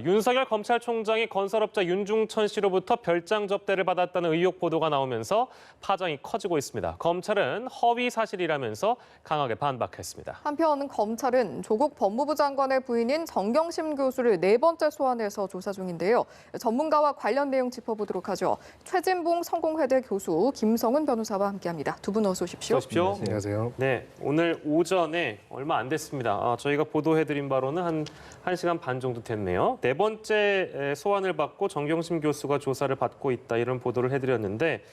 윤석열 검찰총장이 건설업자 윤중천 씨로부터 별장 접대를 받았다는 의혹 보도가 나오면서 파장이 커지고 있습니다. 검찰은 허위 사실이라면서 강하게 반박했습니다. 한편 검찰은 조국 법무부 장관의 부인인 정경심 교수를 네 번째 소환해서 조사 중인데요. 전문가와 관련 내용 짚어보도록 하죠. 최진봉 성공회대 교수, 김성은 변호사와 함께합니다. 두 분 어서 오십시오. 안녕하세요. 네, 오늘 오전에 얼마 안 됐습니다. 저희가 보도해드린 바로는 한 1시간 반 정도 됐네요. 네 번째 소환을 받고 정경심 교수가 조사를 받고 있다, 이런 보도를 해드렸는데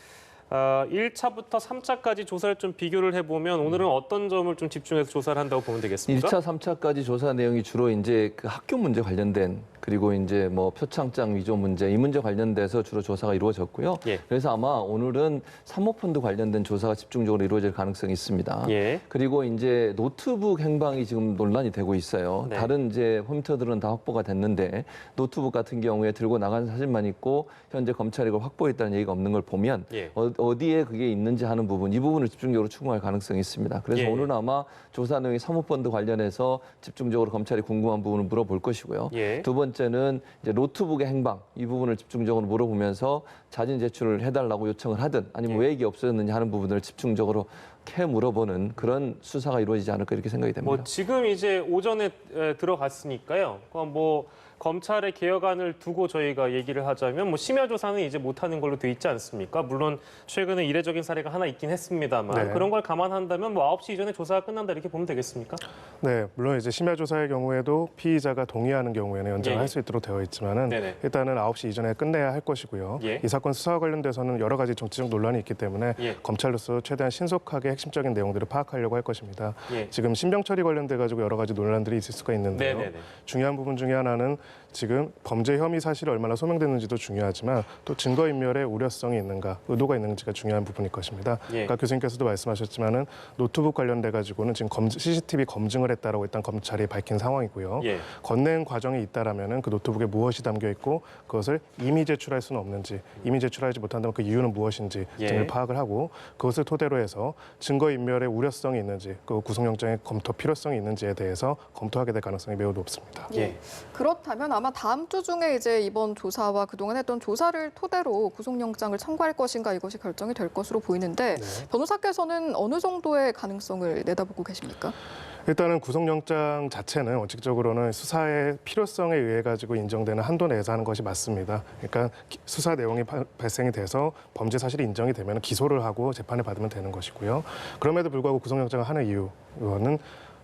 1차부터 3차까지 조사를 좀 비교를 해보면 오늘은 어떤 점을 좀 집중해서 조사를 한다고 보면 되겠습니까? 1차, 3차까지 조사 내용이 주로 이제 그 학교 문제 관련된, 그리고 이제 뭐 표창장 위조 문제, 이 문제 관련돼서 주로 조사가 이루어졌고요. 예. 그래서 아마 오늘은 사모펀드 관련된 조사가 집중적으로 이루어질 가능성이 있습니다. 예. 그리고 이제 노트북 행방이 지금 논란이 되고 있어요. 네. 다른 이제 홈터들은 다 확보가 됐는데 노트북 같은 경우에 들고 나간 사진만 있고 현재 검찰이 이걸 확보했다는 얘기가 없는 걸 보면 예. 어디에 그게 있는지 하는 부분, 이 부분을 집중적으로 추궁할 가능성이 있습니다. 그래서 예. 오늘은 아마 조사 내용이 사모펀드 관련해서 집중적으로 검찰이 궁금한 부분을 물어볼 것이고요. 예. 두 번째는 이제 노트북의 행방, 이 부분을 집중적으로 물어보면서 자진 제출을 해달라고 요청을 하든 아니면 예. 왜 이게 없어졌느냐 하는 부분을 집중적으로 캐 물어보는 그런 수사가 이루어지지 않을까 이렇게 생각이 됩니다. 뭐 지금 이제 오전에 들어갔으니까요. 뭐 검찰의 개혁안을 두고 저희가 얘기를 하자면 뭐 심야 조사는 이제 못하는 걸로 돼 있지 않습니까? 물론 최근에 이례적인 사례가 하나 있긴 했습니다만 네. 그런 걸 감안한다면 뭐 9시 이전에 조사가 끝난다, 이렇게 보면 되겠습니까? 네, 물론 이제 심야 조사의 경우에도 피의자가 동의하는 경우에는 연장을 예. 할 수 있도록 되어 있지만은 네네. 일단은 9시 이전에 끝내야 할 것이고요. 예. 이 사건 수사와 관련돼서는 여러 가지 정치적 논란이 있기 때문에 예. 검찰로서 최대한 신속하게 핵심적인 내용들을 파악하려고 할 것입니다. 예. 지금 신병 처리 관련돼 가지고 여러 가지 논란들이 있을 수가 있는데요. 네네네. 중요한 부분 중에 하나는 지금 범죄 혐의 사실이 얼마나 소명됐는지도 중요하지만 또 증거인멸의 우려성이 있는가, 의도가 있는지가 중요한 부분일 것입니다. 예. 아까 교수님께서도 말씀하셨지만은 노트북 관련돼 가지고는 지금 CCTV 검증을 했다라고 일단 검찰이 밝힌 상황이고요. 예. 건넨 과정이 있다라면은 그 노트북에 무엇이 담겨 있고 그것을 이미 제출할 수는 없는지, 이미 제출하지 못한다면 그 이유는 무엇인지 예. 등을 파악을 하고 그것을 토대로 해서 증거인멸의 우려성이 있는지, 그 구속영장의 검토 필요성이 있는지에 대해서 검토하게 될 가능성이 매우 높습니다. 예. 그렇다면 아마 다음 주 중에 이제 이번 조사와 그동안 했던 조사를 토대로 구속영장을 청구할 것인가, 이것이 결정이 될 것으로 보이는데 변호사께서는 어느 정도의 가능성을 내다보고 계십니까? 일단은 구속영장 자체는 원칙적으로는 수사의 필요성에 의해 가지고 인정되는 한도 내에서 하는 것이 맞습니다. 그러니까 수사 내용이 발생이 돼서 범죄 사실이 인정이 되면 기소를 하고 재판을 받으면 되는 것이고요. 그럼에도 불구하고 구속영장을 하는 이유는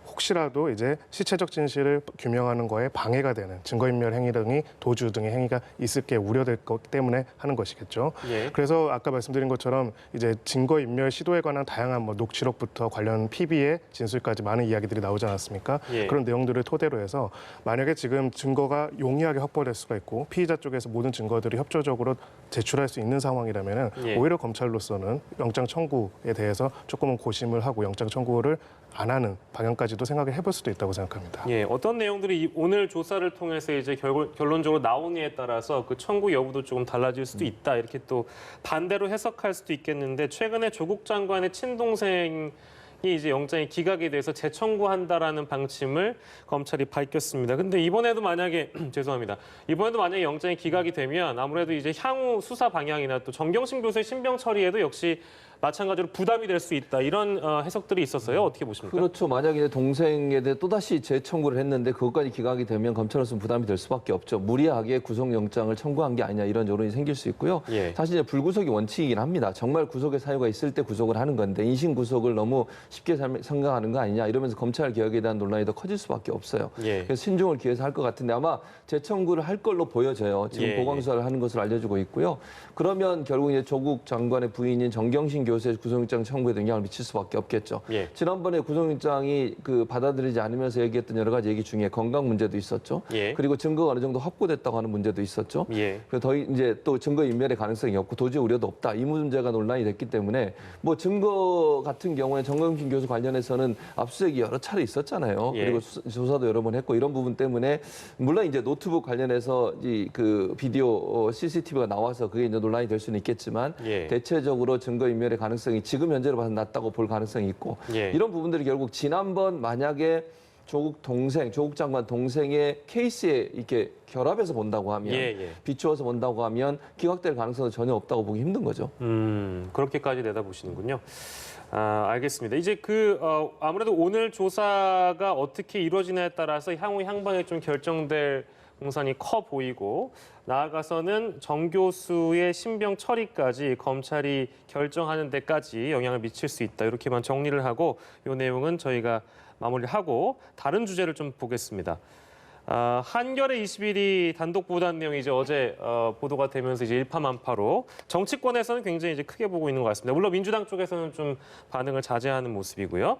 혹시라도 이제 시체적 진실을 규명하는 거에 방해가 되는 증거인멸 행위 등이 도주 등의 행위가 있을 게 우려될 것 때문에 하는 것이겠죠. 예. 그래서 아까 말씀드린 것처럼 이제 증거인멸 시도에 관한 다양한 뭐 녹취록부터 관련 PB의 진술까지 많은 이야기들이 나오지 않았습니까? 예. 그런 내용들을 토대로 해서 만약에 지금 증거가 용이하게 확보될 수가 있고 피의자 쪽에서 모든 증거들이 협조적으로 제출할 수 있는 상황이라면은 예. 오히려 검찰로서는 영장 청구에 대해서 조금은 고심을 하고 영장 청구를 안 하는 방향까지도 생각을 해볼 수도 있다고 생각합니다. 예, 어떤 내용들이 오늘 조사를 통해서 이제 결론적으로 나오느냐에 따라서 그 청구 여부도 조금 달라질 수도 있다, 이렇게 또 반대로 해석할 수도 있겠는데, 최근에 조국 장관의 친동생이 이제 영장이 기각이 돼서 재청구한다라는 방침을 검찰이 밝혔습니다. 근데 이번에도 만약에 죄송합니다. 이번에도 만약에 영장이 기각이 되면 아무래도 이제 향후 수사 방향이나 또 정경심 교수의 신병 처리에도 역시 마찬가지로 부담이 될 수 있다, 이런 해석들이 있었어요. 어떻게 보십니까? 그렇죠. 만약에 동생에 대해 또다시 재청구를 했는데 그것까지 기각이 되면 검찰로서는 부담이 될 수밖에 없죠. 무리하게 구속영장을 청구한 게 아니냐, 이런 여론이 생길 수 있고요. 예. 사실 이제 불구속이 원칙이긴 합니다. 정말 구속의 사유가 있을 때 구속을 하는 건데 인신 구속을 너무 쉽게 생각하는 거 아니냐, 이러면서 검찰 개혁에 대한 논란이 더 커질 수밖에 없어요. 예. 그래서 신중을 기해서 할 것 같은데 아마 재청구를 할 걸로 보여져요. 지금 예. 보강 수사를 하는 것으로 알려지고 있고요. 그러면 결국 이제 조국 장관의 부인인 정경심 교수의 구속영장 청구에 영향을 미칠 수밖에 없겠죠. 예. 지난번에 구속영장이 받아들이지 않으면서 얘기했던 여러 가지 얘기 중에 건강 문제도 있었죠. 예. 그리고 증거가 어느 정도 확보됐다고 하는 문제도 있었죠. 예. 그래서 더 이제 또 증거 인멸의 가능성이 없고 도저히 우려도 없다, 이 문제가 논란이 됐기 때문에 뭐 증거 같은 경우에 정경심 교수 관련해서는 압수수색이 여러 차례 있었잖아요. 예. 그리고 조사도 여러 번 했고, 이런 부분 때문에 물론 이제 노트북 관련해서 그 비디오 CCTV가 나와서 그게 이제 논란이 될 수는 있겠지만 예. 대체적으로 증거 인멸의 가능성이 지금 현재로 봐서 낮다고 볼 가능성이 있고, 예. 이런 부분들이 결국 지난번 만약에 조국 장관 동생의 케이스에 이렇게 결합해서 본다고 하면 비추어서 본다고 하면 기각될 가능성은 전혀 없다고 보기 힘든 거죠. 그렇게까지 내다보시는군요. 알겠습니다. 이제 아무래도 오늘 조사가 어떻게 이루어지냐에 따라서 향후 향방에 좀 결정될 공산이 커 보이고 나아가서는 정 교수의 신병 처리까지 검찰이 결정하는 데까지 영향을 미칠 수 있다. 이렇게만 정리를 하고 이 내용은 저희가 마무리를 하고 다른 주제를 좀 보겠습니다. 한겨레 21이 단독 보도한 내용이 이제 어제 보도가 되면서 이제 일파만파로 정치권에서는 굉장히 이제 크게 보고 있는 것 같습니다. 물론 민주당 쪽에서는 좀 반응을 자제하는 모습이고요.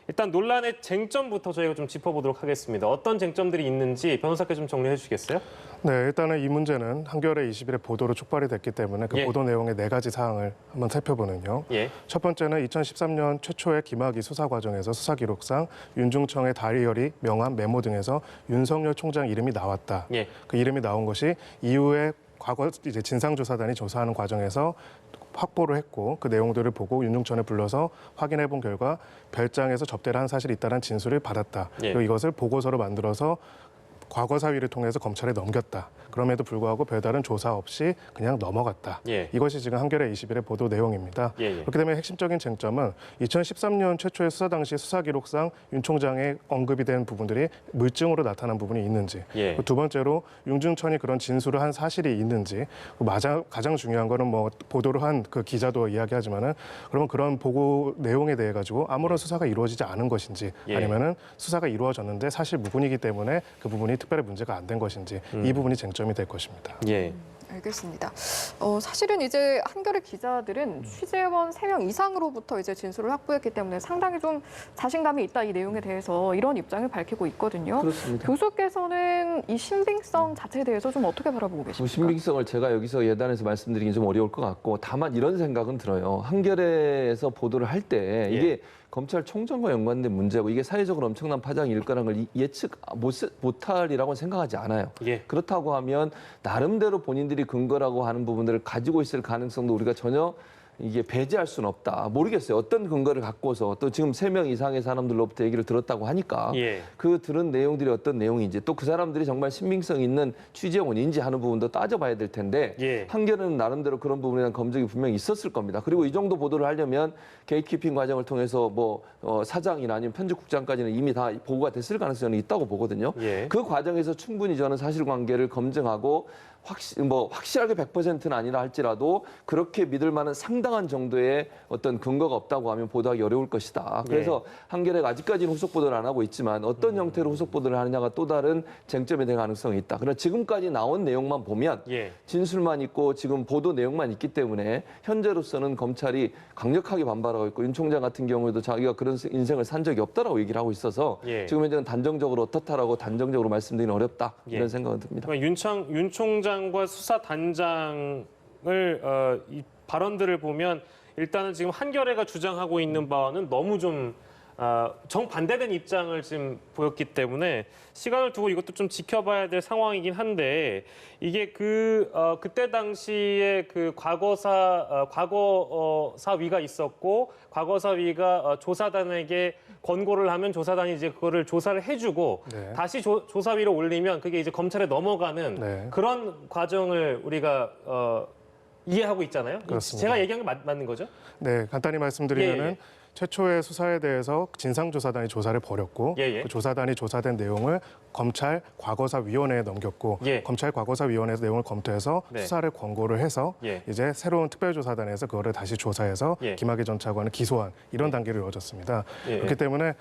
일단 논란의 쟁점부터 저희가 좀 짚어보도록 하겠습니다. 어떤 쟁점들이 있는지 변호사께 좀 정리해 주시겠어요? 네, 일단은 이 문제는 한겨레 21의 보도로 촉발이 됐기 때문에 그 보도 내용의 4가지 사항을 한번 살펴보는요. 첫 번째는 2013년 최초의 김학의 수사 과정에서 수사 기록상 윤중청의 다이어리, 명함, 메모 등에서 윤석열 총장 이름이 나왔다. 그 이름이 나온 것이 이후에 과거 이제 진상조사단이 조사하는 과정에서 확보를 했고 그 내용들을 보고 윤중천을 불러서 확인해 본 결과 별장에서 접대를 한 사실이 있다는 진술을 받았다. 그리고 이것을 보고서로 만들어서 과거 사위를 통해서 검찰에 넘겼다. 그럼에도 불구하고 별다른 조사 없이 그냥 넘어갔다. 이것이 지금 한겨레 21의 보도 내용입니다. 그렇기 때문에 핵심적인 쟁점은 2013년 최초의 수사 당시 수사 기록상 윤 총장의 언급이 된 부분들이 물증으로 나타난 부분이 있는지, 두 번째로 윤중천이 그런 진술을 한 사실이 있는지, 가장 중요한 거는 뭐 보도를 한 그 기자도 이야기하지만은 그러면 그런 보고 내용에 대해 가지고 아무런 수사가 이루어지지 않은 것인지, 아니면은 수사가 이루어졌는데 사실 무근이기 때문에 그 부분이 특별히 문제가 안 된 것인지 이 부분이 쟁점이 될 것입니다. 알겠습니다. 사실은 이제 한겨레 기자들은 취재원 3명 이상으로부터 이제 진술을 확보했기 때문에 상당히 좀 자신감이 있다 이 내용에 대해서 이런 입장을 밝히고 있거든요. 그렇습니다. 교수께서는 이 신빙성 자체에 대해서 좀 어떻게 바라보고 계십니까? 신빙성을 제가 여기서 예단에서 말씀드리긴 좀 어려울 것 같고 다만 이런 생각은 들어요. 한겨레에서 보도를 할 때 이게 검찰총장과 연관된 문제고 이게 사회적으로 엄청난 파장이 일 거라는 걸 예측 못할이라고 생각하지 않아요. 그렇다고 하면 나름대로 본인들이 근거라고 하는 부분들을 가지고 있을 가능성도 우리가 전혀 이게 배제할 수는 없다. 모르겠어요. 어떤 근거를 갖고서 또 지금 3명 이상의 사람들로부터 얘기를 들었다고 하니까 그 들은 내용들이 어떤 내용인지 또 그 사람들이 정말 신빙성 있는 취재원인지 하는 부분도 따져봐야 될 텐데 한겨레는 나름대로 그런 부분에 대한 검증이 분명히 있었을 겁니다. 그리고 이 정도 보도를 하려면 게이트키핑 과정을 통해서 뭐 사장이나 아니면 편집국장까지는 이미 다 보고가 됐을 가능성이 있다고 보거든요. 그 과정에서 충분히 저는 사실관계를 검증하고 확실하게 100%는 아니라 할지라도 그렇게 믿을 만한 상당한 정도의 어떤 근거가 없다고 하면 보도하기 어려울 것이다. 그래서 한겨레가 아직까지는 후속 보도를 안 하고 있지만 어떤 형태로 후속 보도를 하느냐가 또 다른 쟁점이 될 가능성이 있다. 그러나 지금까지 나온 내용만 보면 진술만 있고 지금 보도 내용만 있기 때문에 현재로서는 검찰이 강력하게 반발하고 있고 윤 총장 같은 경우에도 자기가 그런 인생을 산 적이 없다라고 얘기를 하고 있어서 지금 현재는 단정적으로 어떻다라고 단정적으로 말씀드리긴 어렵다. 이런 생각은 듭니다. 윤 총장과 수사단장을 이 발언들을 보면 일단은 지금 한겨레가 주장하고 있는 바와는 너무 좀 정반대된 입장을 지금 보였기 때문에 시간을 두고 이것도 좀 지켜봐야 될 상황이긴 한데 이게 그때 당시에 그 과거사위가 있었고 과거사위가 조사단에게 권고를 하면 조사단이 이제 그거를 조사를 해주고 다시 조사위로 올리면 그게 이제 검찰에 넘어가는 그런 과정을 우리가 이해하고 있잖아요. 그렇습니다. 제가 얘기한 게 맞는 거죠? 네, 간단히 말씀드리면은 최초의 수사에 대해서 진상조사단이 조사를 벌였고 그 조사단이 조사된 내용을 검찰 과거사위원회에 넘겼고 검찰 과거사위원회에서 내용을 검토해서 수사를 권고를 해서 이제 새로운 특별조사단에서 그거를 다시 조사해서 김학의 전 차관을 기소한 이런 단계로 이루어졌습니다. 그렇기 때문에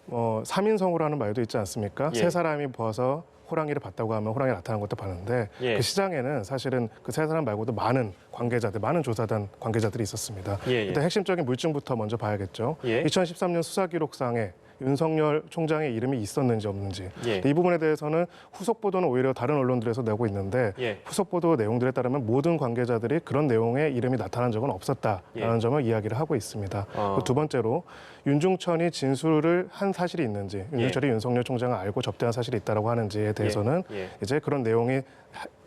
3인성으라는 말도 있지 않습니까? 세 사람이 모아서 호랑이를 봤다고 하면 호랑이 나타난 것도 봤는데 그 시장에는 사실은 그 세 사람 말고도 많은 관계자들, 많은 조사단 관계자들이 있었습니다. 일단 핵심적인 물증부터 먼저 봐야겠죠. 2013년 수사기록상에 윤석열 총장의 이름이 있었는지 없는지 이 부분에 대해서는 후속 보도는 오히려 다른 언론들에서 내고 있는데 후속 보도 내용들에 따르면 모든 관계자들이 그런 내용의 이름이 나타난 적은 없었다라는 점을 이야기를 하고 있습니다. 두 번째로 윤중천이 진술을 한 사실이 있는지 윤중천이 윤석열 총장을 알고 접대한 사실이 있다고 하는지에 대해서는 이제 그런 내용이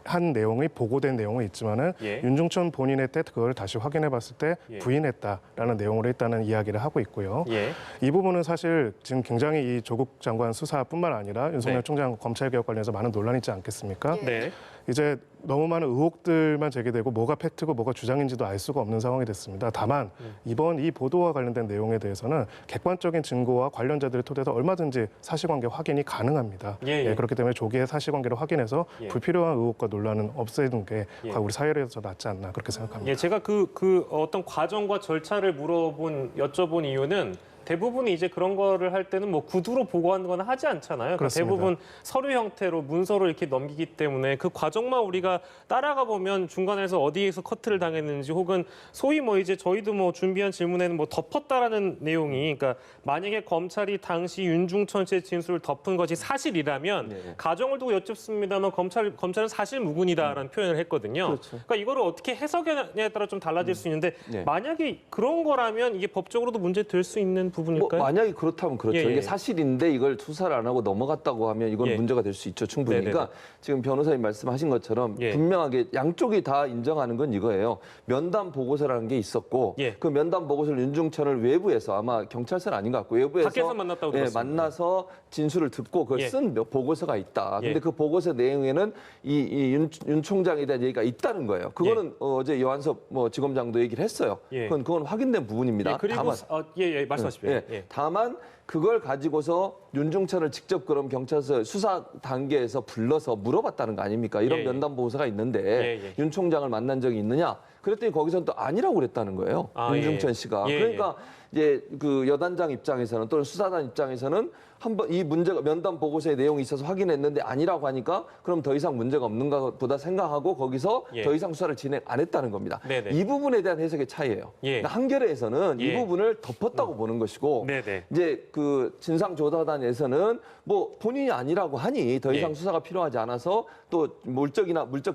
한 내용이 보고된 내용은 있지만은 예. 윤중천 본인의 때 그걸 다시 확인해봤을 때 예. 부인했다라는 내용으로 일단은 이야기를 하고 있고요. 예. 이 부분은 사실 지금 굉장히 이 조국 장관 수사뿐만 아니라 윤석열 네. 총장 검찰개혁 관련해서 많은 논란이 있지 않겠습니까? 예. 네. 이제 너무 많은 의혹들만 제기되고 뭐가 팩트고 뭐가 주장인지도 알 수가 없는 상황이 됐습니다. 다만 이번 이 보도와 관련된 내용에 대해서는 객관적인 증거와 관련자들을 토대로 얼마든지 사실관계 확인이 가능합니다. 예, 예. 그렇기 때문에 조기에 사실관계를 확인해서 예. 불필요한 의혹과 논란은 없애는 게 예. 우리 사회에서 낫지 않나 그렇게 생각합니다. 예, 제가 그 어떤 과정과 절차를 여쭤본 이유는 대부분이 이제 그런 거를 할 때는 뭐 구두로 보고하는 건 하지 않잖아요. 그러니까 그렇습니다. 대부분 서류 형태로 문서로 이렇게 넘기기 때문에 그 과정만 우리가 따라가 보면 중간에서 어디에서 커트를 당했는지 혹은 소위 뭐 이제 저희도 뭐 준비한 질문에는 뭐 덮었다라는 내용이 그러니까 만약에 검찰이 당시 윤중천 씨의 진술을 덮은 것이 사실이라면 네. 가정을 두고 여쭙습니다만 검찰은 사실무근이다라는 표현을 했거든요. 그렇죠. 그러니까 이거를 어떻게 해석하냐에 따라 좀 달라질 수 있는데 네. 만약에 그런 거라면 이게 법적으로도 문제 될 수 있는 뭐 부분일까요? 만약에 그렇다면 그렇죠. 예, 예. 이게 사실인데 이걸 수사를 안 하고 넘어갔다고 하면 이건 예. 문제가 될 수 있죠. 충분히. 네네네. 그러니까 지금 변호사님 말씀하신 것처럼 예. 분명하게 양쪽이 다 인정하는 건 이거예요. 면담 보고서라는 게 있었고 예. 그 면담 보고서를 윤중천을 외부에서 아마 경찰서는 아닌 것 같고 외부에서 밖에서 만났다고 예, 들었습니다. 만나서 진술을 듣고 그걸 예. 쓴 보고서가 있다. 근데 예. 그 보고서 내용에는 윤 총장에 대한 얘기가 있다는 거예요. 그거는 어제 여한섭 지검장도 얘기를 했어요. 예. 그건 확인된 부분입니다. 예, 그리고 다만 말씀하십시오. 예. 예. 다만 그걸 가지고서 윤중천을 직접 그럼 경찰서 수사 단계에서 불러서 물어봤다는 거 아닙니까? 이런 예, 예. 면담 보고서가 있는데 예, 예. 윤 총장을 만난 적이 있느냐? 그랬더니 거기서는 또 아니라고 그랬다는 거예요. 아, 윤중천 예. 씨가. 예, 그러니까 이제 그 여단장 입장에서는 또는 수사단 입장에서는 한번 이 문제가 면담 보고서의 내용이 있어서 확인했는데 아니라고 하니까 그럼 더 이상 문제가 없는가 보다 생각하고 거기서 예. 더 이상 수사를 진행 안 했다는 겁니다. 네네. 이 부분에 대한 해석의 차이예요. 예. 그러니까 한겨레에서는 예. 이 부분을 덮었다고 보는 것이고 네네. 이제 그 진상조사단에서는 뭐 본인이 아니라고 하니 더 이상 예. 수사가 필요하지 않아서 또 물적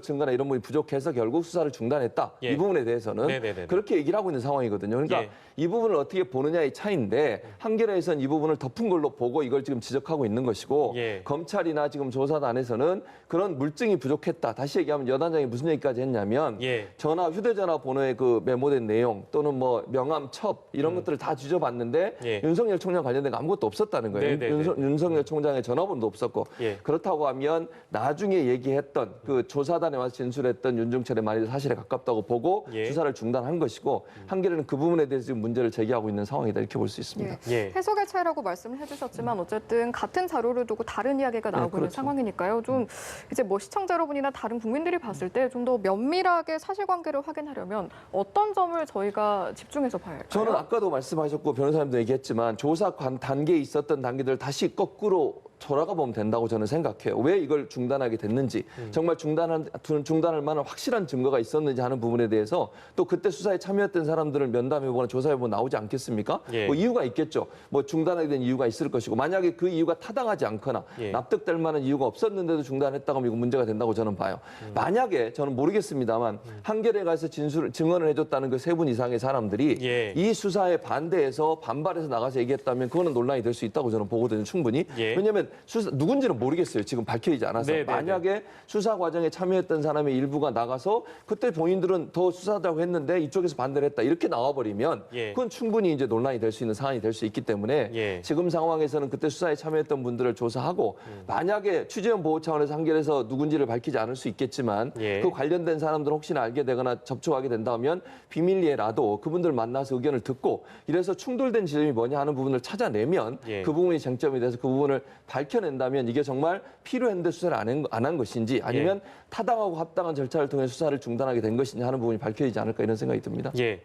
증거나 이런 부분이 부족해서 결국 수사를 중단했다. 예. 이 부분에 대해서는 네네네네. 그렇게 얘기를 하고 있는 상황이거든요. 그러니까 예. 이 부분을 어떻게 보느냐의 차이인데 한겨레에서는 이 부분을 덮은 걸로 보고 이걸 지금 지적하고 있는 것이고 예. 검찰이나 지금 조사단에서는 그런 물증이 부족했다. 다시 얘기하면 여단장이 무슨 얘기까지 했냐면 예. 휴대전화 번호에 그 메모된 내용 또는 뭐 명함, 첩 이런 것들을 다 뒤져봤는데 예. 윤석열 총장 관련된 거 아무것도 없었다는 거예요. 네네네. 윤석열 총장의 전화번호도 없었고 예. 그렇다고 하면 나중에 얘기했던 그 조사단에 와서 진술했던 윤중천의 말이 사실에 가깝다고 보고 예. 수사를 중단한 것이고 한겨레는 그 부분에 대해서 지금 문제를 제기하고 있는 상황이다 이렇게 볼 수 있습니다. 예. 예. 해석의 차이라고 말씀을 해주셨지만 어쨌든 같은 자료를 두고 다른 이야기가 나오고 있는 그렇죠. 상황이니까요. 좀 이제 뭐 시청자 여러분이나 다른 국민들이 봤을 때 좀 더 면밀하게 사실관계를 확인하려면 어떤 점을 저희가 집중해서 봐야 할까요? 저는 아까도 말씀하셨고 변호사님도 얘기했지만 조사 단계에 있었던 단계들을 다시 거꾸로 돌아가 보면 된다고 저는 생각해요. 왜 이걸 중단하게 됐는지, 정말 중단할 만한 확실한 증거가 있었는지 하는 부분에 대해서 또 그때 수사에 참여했던 사람들을 면담해보거나 조사해보면 나오지 않겠습니까? 예. 뭐 이유가 있겠죠. 뭐 중단하게 된 이유가 있을 것이고 만약에 그 이유가 타당하지 않거나 예. 납득될 만한 이유가 없었는데도 중단했다고 하면 이거 문제가 된다고 저는 봐요. 만약에 저는 모르겠습니다만 한겨레에 가서 증언을 해줬다는 그 세 분 이상의 사람들이 예. 이 수사에 반대해서 반발해서 나가서 얘기했다면 그거는 논란이 될 수 있다고 저는 보거든요. 충분히. 예. 왜냐하면 누군지는 모르겠어요. 지금 밝혀지지 않아서. 네네네. 만약에 수사 과정에 참여했던 사람의 일부가 나가서 그때 본인들은 더 수사하다고 했는데 이쪽에서 반대를 했다. 이렇게 나와버리면 예. 그건 충분히 이제 논란이 될 수 있는 상황이 될 수 있기 때문에 예. 지금 상황에서는 그때 수사에 참여했던 분들을 조사하고 만약에 취재원 보호 차원에서 한겨레에서 누군지를 밝히지 않을 수 있겠지만 예. 그 관련된 사람들 혹시나 알게 되거나 접촉하게 된다면 비밀리에라도 그분들 만나서 의견을 듣고 이래서 충돌된 지점이 뭐냐 하는 부분을 찾아내면 예. 그 부분이 쟁점이 돼서 그 부분을 밝혀낸다면 이게 정말 필요했는데 수사를 안 한 것인지 아니면 타당하고 합당한 절차를 통해 수사를 중단하게 된 것인지 하는 부분이 밝혀지지 않을까 이런 생각이 듭니다. 예.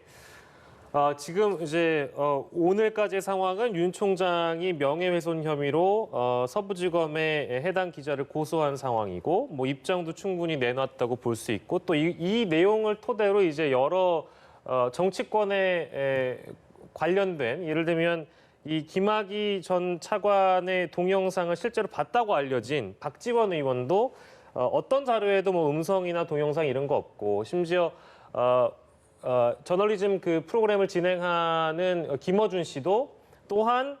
지금 이제 오늘까지의 상황은 윤 총장이 명예훼손 혐의로 서부지검에 해당 기자를 고소한 상황이고 뭐 입장도 충분히 내놨다고 볼 수 있고 또 이 내용을 토대로 이제 여러 정치권에 관련된 예를 들면 이 김학의 전 차관의 동영상을 실제로 봤다고 알려진 박지원 의원도 어떤 자료에도 뭐 음성이나 동영상 이런 거 없고 심지어 저널리즘 그 프로그램을 진행하는 김어준 씨도 또한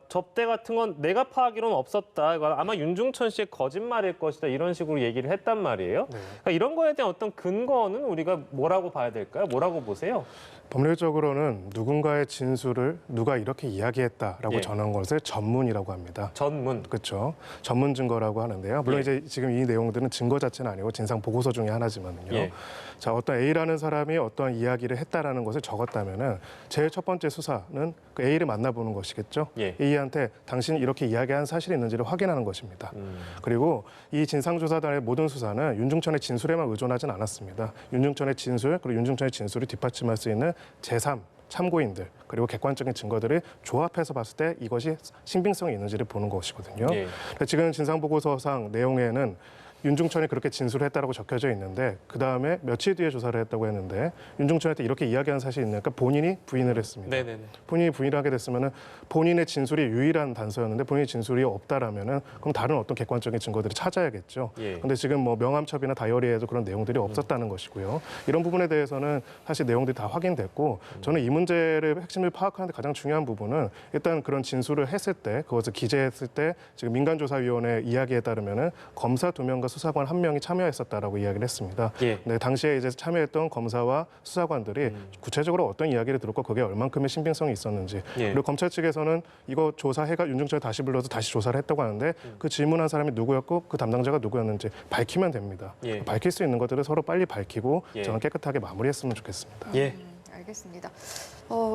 접대 같은 건 내가 파악하기로는 없었다. 이거 아마 윤중천 씨의 거짓말일 것이다. 이런 식으로 얘기를 했단 말이에요. 그러니까 이런 거에 대한 어떤 근거는 우리가 뭐라고 봐야 될까요? 뭐라고 보세요? 법률적으로는 누군가의 진술을 누가 이렇게 이야기했다라고 예. 전한 것을 전문이라고 합니다. 전문. 그렇죠. 전문 증거라고 하는데요. 물론 예. 이제 지금 이 내용들은 증거 자체는 아니고 진상 보고서 중에 하나지만요. 예. 자, 어떤 A라는 사람이 어떤 이야기를 했다라는 것을 적었다면은 제일 첫 번째 수사는 그 A를 만나보는 것이겠죠. 예. A한테 당신이 이렇게 이야기한 사실이 있는지를 확인하는 것입니다. 그리고 이 진상조사단의 모든 수사는 윤중천의 진술에만 의존하진 않았습니다. 윤중천의 진술 그리고 윤중천의 진술이 뒷받침할 수 있는 제3 참고인들 그리고 객관적인 증거들을 조합해서 봤을 때 이것이 신빙성이 있는지를 보는 것이거든요. 예. 지금 진상보고서상 내용에는 윤중천이 그렇게 진술했다라고 적혀져 있는데 그 다음에 며칠 뒤에 조사를 했다고 했는데 윤중천한테 이렇게 이야기한 사실이 있으니까 본인이 부인을 했습니다. 네네네. 본인이 부인을 하게 됐으면은 본인의 진술이 유일한 단서였는데 본인의 진술이 없다라면은 그럼 다른 어떤 객관적인 증거들을 찾아야겠죠. 예. 근데 지금 뭐 명함첩이나 다이어리에도 그런 내용들이 없었다는 것이고요. 이런 부분에 대해서는 사실 내용들이 다 확인됐고 저는 이 문제를 핵심을 파악하는데 가장 중요한 부분은 일단 그런 진술을 했을 때 그것을 기재했을 때 지금 민간조사위원회 이야기에 따르면은 검사 2명과 수사관 1명이 참여했었다라고 이야기를 했습니다. 예. 네, 당시에 이제 참여했던 검사와 수사관들이 구체적으로 어떤 이야기를 들었고 그게 얼만큼의 신빙성이 있었는지 예. 그리고 검찰 측에서는 이거 조사해가 윤중천을 다시 불러서 다시 조사를 했다고 하는데 그 질문한 사람이 누구였고 그 담당자가 누구였는지 밝히면 됩니다. 예. 밝힐 수 있는 것들을 서로 빨리 밝히고 예. 저는 깨끗하게 마무리했으면 좋겠습니다. 예. 알겠습니다.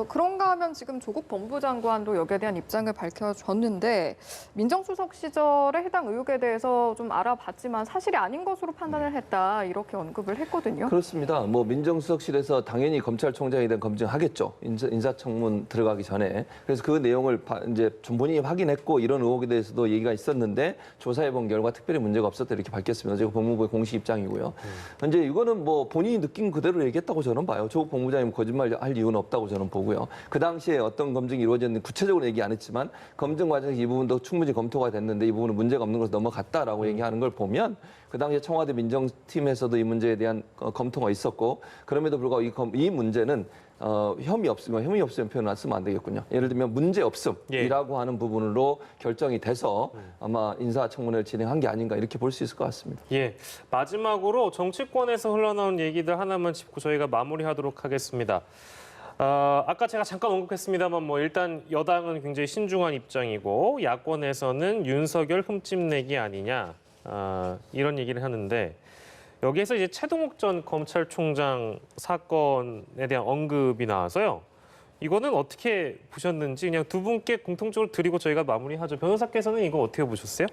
그런가 하면 지금 조국 법무장관도 여기에 대한 입장을 밝혀줬는데 민정수석 시절에 해당 의혹에 대해서 좀 알아봤지만 사실이 아닌 것으로 판단을 했다 이렇게 언급을 했거든요. 그렇습니다. 뭐 민정수석실에서 당연히 검찰총장에 대한 검증하겠죠. 인사청문 들어가기 전에. 그래서 그 내용을 이제 좀 본인이 확인했고 이런 의혹에 대해서도 얘기가 있었는데 조사해본 결과 특별히 문제가 없었다 이렇게 밝혔습니다. 지금 법무부의 공식 입장이고요. 이제 이거는 뭐 본인이 느낀 그대로 얘기했다고 저는 봐요. 조국 법무장님 거짓말할 이유는 없다고 저는 보고요. 그 당시에 어떤 검증이 이루어졌는지 구체적으로 얘기 안 했지만 검증 과정에서 이 부분도 충분히 검토가 됐는데 이 부분은 문제가 없는 것으로 넘어갔다라고 얘기하는 걸 보면 그 당시에 청와대 민정팀에서도 이 문제에 대한 검토가 있었고 그럼에도 불구하고 이 문제는 혐의 없으면 표현을 쓰면 안 되겠군요. 예를 들면 문제 없음이라고 하는 부분으로 결정이 돼서 아마 인사청문회를 진행한 게 아닌가 이렇게 볼 수 있을 것 같습니다. 예. 마지막으로 정치권에서 흘러나온 얘기들 하나만 짚고 저희가 마무리하도록 하겠습니다. 아까 제가 잠깐 언급했습니다만 뭐 일단 여당은 굉장히 신중한 입장이고 야권에서는 윤석열 흠집내기 아니냐 이런 얘기를 하는데 여기에서 이제 최동욱 전 검찰총장 사건에 대한 언급이 나와서요. 이거는 어떻게 보셨는지 그냥 두 분께 공통적으로 드리고 저희가 마무리하죠. 변호사께서는 이거 어떻게 보셨어요?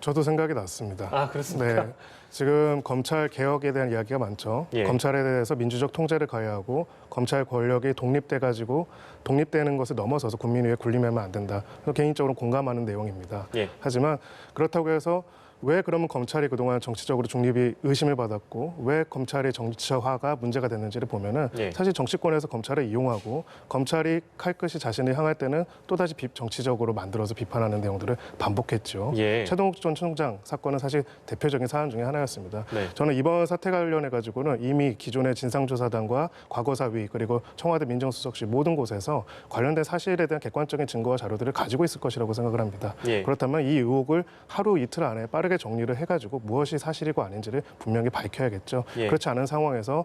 저도 생각이 났습니다. 아, 그렇습니까? 네. 지금 검찰 개혁에 대한 이야기가 많죠. 예. 검찰에 대해서 민주적 통제를 가해야 하고 검찰 권력이 독립돼가지고 독립되는 것을 넘어서서 국민 위에 군림하면 안 된다. 개인적으로 공감하는 내용입니다. 예. 하지만 그렇다고 해서 왜 그러면 검찰이 그동안 정치적으로 중립이 의심을 받았고 왜 검찰의 정치화가 문제가 됐는지를 보면은 예. 사실 정치권에서 검찰을 이용하고 검찰이 칼끝이 자신을 향할 때는 또다시 정치적으로 만들어서 비판하는 내용들을 반복했죠. 예. 최동욱 전 총장 사건은 사실 대표적인 사안 중에 하나였습니다. 네. 저는 이번 사태 관련해 가지고는 이미 기존의 진상조사단과 과거사위 그리고 청와대 민정수석실 모든 곳에서 관련된 사실에 대한 객관적인 증거와 자료들을 가지고 있을 것이라고 생각을 합니다. 예. 그렇다면 이 의혹을 하루 이틀 안에 빠르게 정리를 해가지고 무엇이 사실이고 아닌지를 분명히 밝혀야겠죠. 예. 그렇지 않은 상황에서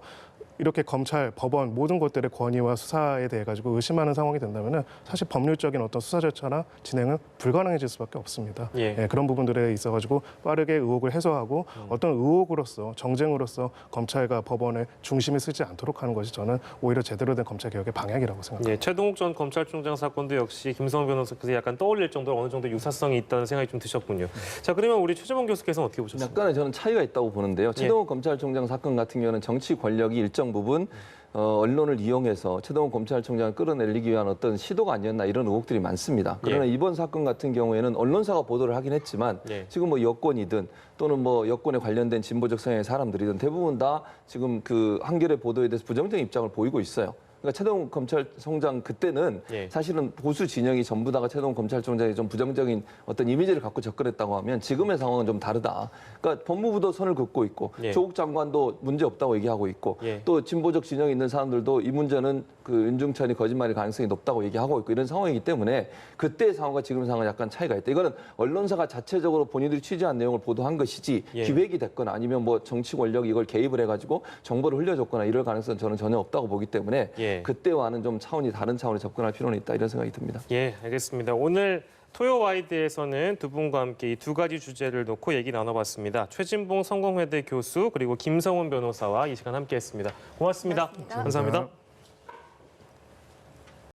이렇게 검찰, 법원 모든 것들의 권위와 수사에 대해 가지고 의심하는 상황이 된다면은 사실 법률적인 어떤 수사 절차나 진행은 불가능해질 수밖에 없습니다. 예. 그런 부분들에 있어 가지고 빠르게 의혹을 해소하고 어떤 의혹으로서 정쟁으로서 검찰과 법원의 중심에 쓰지 않도록 하는 것이 저는 오히려 제대로 된 검찰 개혁의 방향이라고 생각합니다. 예, 최동욱 전 검찰총장 사건도 역시 김성원 변호사께서 약간 떠올릴 정도로 어느 정도 유사성이 있다는 생각이 좀 드셨군요. 자, 그러면 우리 최재봉 교수께서는 어떻게 보셨습니까? 약간의 저는 차이가 있다고 보는데요. 최동욱 검찰총장 사건 같은 경우는 정치 권력이 일정 부분 언론을 이용해서 최동욱 검찰총장을 끌어내리기 위한 어떤 시도가 아니었나 이런 의혹들이 많습니다. 그러나 이번 사건 같은 경우에는 언론사가 보도를 하긴 했지만 지금 뭐 여권이든 또는 뭐 여권에 관련된 진보적 성향의 사람들이든 대부분 다 지금 그 한겨레 보도에 대해서 부정적인 입장을 보이고 있어요. 그러니까 최동욱 검찰총장 그때는 예. 사실은 보수 진영이 전부 다가 최동욱 검찰총장이 좀 부정적인 어떤 이미지를 갖고 접근했다고 하면 지금의 상황은 좀 다르다. 그러니까 법무부도 선을 긋고 있고 예. 조국 장관도 문제 없다고 얘기하고 있고 예. 또 진보적 진영에 있는 사람들도 이 문제는 그 윤중천이 거짓말일 가능성이 높다고 얘기하고 있고 이런 상황이기 때문에 그때의 상황과 지금 상황은 약간 차이가 있다. 이거는 언론사가 자체적으로 본인들이 취재한 내용을 보도한 것이지 예. 기획이 됐거나 아니면 뭐 정치 권력이 이걸 개입을 해가지고 정보를 흘려줬거나 이럴 가능성은 저는 전혀 없다고 보기 때문에 예. 그때와는 좀 차원이 다른 차원에 접근할 필요는 있다 이런 생각이 듭니다. 예, 알겠습니다. 오늘 토요와이드에서는 두 분과 함께 이 두 가지 주제를 놓고 얘기 나눠봤습니다. 최진봉 성공회대 교수 그리고 김성훈 변호사와 이 시간 함께했습니다. 고맙습니다. 고맙습니다. 감사합니다.